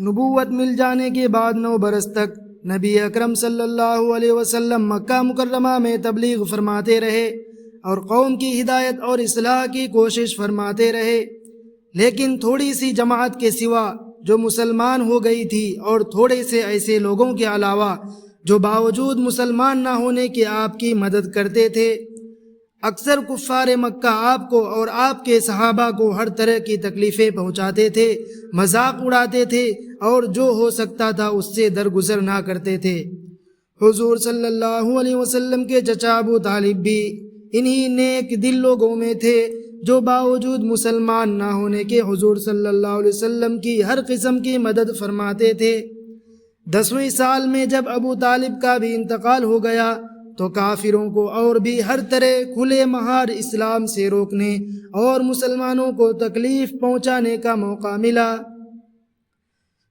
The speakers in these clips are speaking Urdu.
نبوت مل جانے کے بعد 9 برس تک نبی اکرم صلی اللہ علیہ وسلم مکہ مکرمہ میں تبلیغ فرماتے رہے اور قوم کی ہدایت اور اصلاح کی کوشش فرماتے رہے، لیکن تھوڑی سی جماعت کے سوا جو مسلمان ہو گئی تھی اور تھوڑے سے ایسے لوگوں کے علاوہ جو باوجود مسلمان نہ ہونے کے آپ کی مدد کرتے تھے، اکثر کفار مکہ آپ کو اور آپ کے صحابہ کو ہر طرح کی تکلیفیں پہنچاتے تھے، مذاق اڑاتے تھے اور جو ہو سکتا تھا اس سے درگزر نہ کرتے تھے۔ حضور صلی اللہ علیہ وسلم کے چچا ابو طالب بھی انہی نیک دل لوگوں میں تھے جو باوجود مسلمان نہ ہونے کے حضور صلی اللہ علیہ وسلم کی ہر قسم کی مدد فرماتے تھے۔ 10ویں سال میں جب ابو طالب کا بھی انتقال ہو گیا تو کافروں کو اور بھی ہر طرح کھلے مہار اسلام سے روکنے اور مسلمانوں کو تکلیف پہنچانے کا موقع ملا۔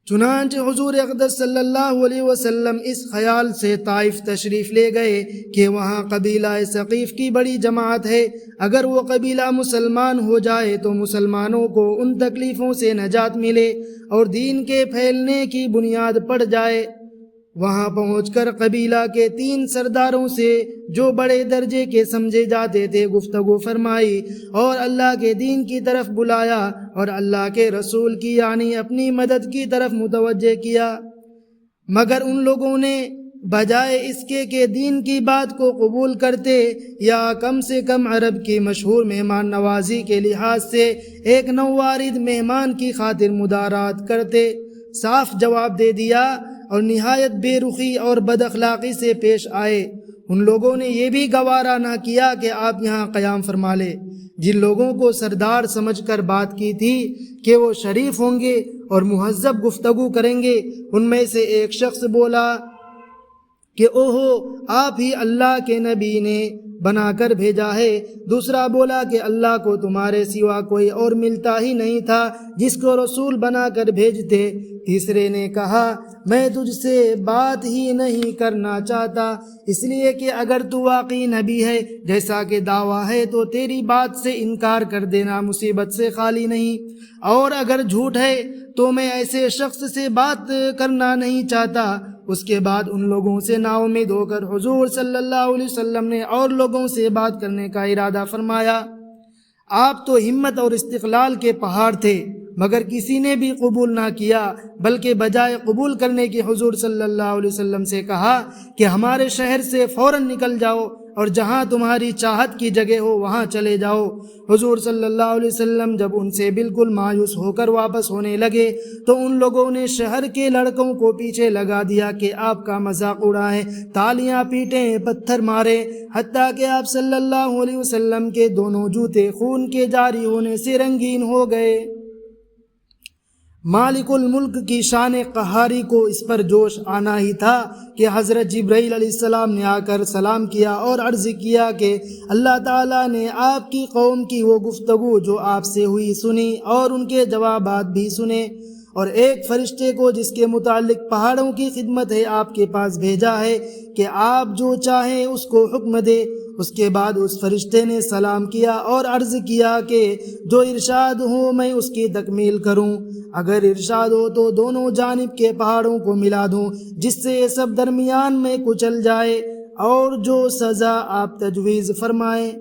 چنانچہ حضور اقدس صلی اللہ علیہ وسلم اس خیال سے طائف تشریف لے گئے کہ وہاں قبیلہ ثقیف کی بڑی جماعت ہے، اگر وہ قبیلہ مسلمان ہو جائے تو مسلمانوں کو ان تکلیفوں سے نجات ملے اور دین کے پھیلنے کی بنیاد پڑ جائے۔ وہاں پہنچ کر قبیلہ کے 3 سرداروں سے جو بڑے درجے کے سمجھے جاتے تھے گفتگو فرمائی اور اللہ کے دین کی طرف بلایا اور اللہ کے رسول کی یعنی اپنی مدد کی طرف متوجہ کیا، مگر ان لوگوں نے بجائے اس کے کہ دین کی بات کو قبول کرتے یا کم سے کم عرب کی مشہور مہمان نوازی کے لحاظ سے ایک نووارد مہمان کی خاطر مدارات کرتے، صاف جواب دے دیا اور نہایت بے رخی اور بد اخلاقی سے پیش آئے۔ ان لوگوں نے یہ بھی گوارا نہ کیا کہ آپ یہاں قیام فرما لیں۔ جن لوگوں کو سردار سمجھ کر بات کی تھی کہ وہ شریف ہوں گے اور مہذب گفتگو کریں گے، ان میں سے ایک شخص بولا کہ اوہو، آپ ہی اللہ کے نبی نے بنا کر بھیجا ہے۔ دوسرا بولا کہ اللہ کو تمہارے سوا کوئی اور ملتا ہی نہیں تھا جس کو رسول بنا کر بھیجتے۔ تیسرے نے کہا میں تجھ سے بات ہی نہیں کرنا چاہتا، اس لیے کہ اگر تو واقعی نبی ہے جیسا کہ دعویٰ ہے تو تیری بات سے انکار کر دینا مصیبت سے خالی نہیں، اور اگر جھوٹ ہے تو میں ایسے شخص سے بات کرنا نہیں چاہتا۔ اس کے بعد ان لوگوں سے نا امید ہو کر حضور صلی اللہ علیہ وسلم نے اور لوگوں سے بات کرنے کا ارادہ فرمایا۔ آپ تو ہمت اور استقلال کے پہاڑ تھے، مگر کسی نے بھی قبول نہ کیا، بلکہ بجائے قبول کرنے کے حضور صلی اللہ علیہ وسلم سے کہا کہ ہمارے شہر سے فوراً نکل جاؤ اور جہاں تمہاری چاہت کی جگہ ہو وہاں چلے جاؤ۔ حضور صلی اللہ علیہ وسلم جب ان سے بالکل مایوس ہو کر واپس ہونے لگے تو ان لوگوں نے شہر کے لڑکوں کو پیچھے لگا دیا کہ آپ کا مذاق اڑائیں، تالیاں پیٹیں، پتھر ماریں، حتیٰ کہ آپ صلی اللہ علیہ وسلم کے دونوں جوتے خون کے جاری ہونے سے رنگین ہو گئے۔ مالک الملک کی شان قہاری کو اس پر جوش آنا ہی تھا کہ حضرت جبرائیل علیہ السلام نے آ کر سلام کیا اور عرض کیا کہ اللہ تعالیٰ نے آپ کی قوم کی وہ گفتگو جو آپ سے ہوئی سنی اور ان کے جوابات بھی سنے، اور ایک فرشتے کو جس کے متعلق پہاڑوں کی خدمت ہے آپ کے پاس بھیجا ہے کہ آپ جو چاہیں اس کو حکم دے۔ اس کے بعد اس فرشتے نے سلام کیا اور عرض کیا کہ جو ارشاد ہو میں اس کی تکمیل کروں، اگر ارشاد ہو تو دونوں جانب کے پہاڑوں کو ملا دوں جس سے یہ سب درمیان میں کچل جائے، اور جو سزا آپ تجویز فرمائیں۔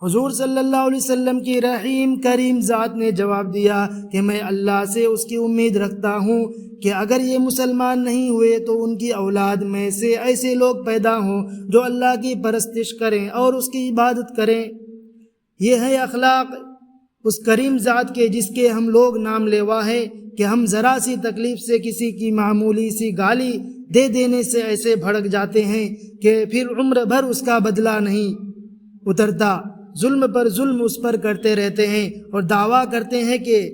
حضور صلی اللہ علیہ وسلم کی رحیم کریم ذات نے جواب دیا کہ میں اللہ سے اس کی امید رکھتا ہوں کہ اگر یہ مسلمان نہیں ہوئے تو ان کی اولاد میں سے ایسے لوگ پیدا ہوں جو اللہ کی پرستش کریں اور اس کی عبادت کریں۔ یہ ہے اخلاق اس کریم ذات کے جس کے ہم لوگ نام لیوا ہیں کہ ہم ذرا سی تکلیف سے کسی کی معمولی سی گالی دے دینے سے ایسے بھڑک جاتے ہیں کہ پھر عمر بھر اس کا بدلہ نہیں اترتا، ظلم پر ظلم اس پر کرتے رہتے ہیں اور دعویٰ کرتے ہیں کہ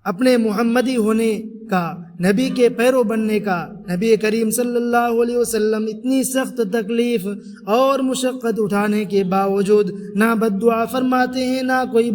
اپنے محمدی ہونے کا، نبی کے پیرو بننے کا۔ نبی کریم صلی اللہ علیہ وسلم اتنی سخت تکلیف اور مشقت اٹھانے کے باوجود نہ بد دعا فرماتے ہیں نہ کوئی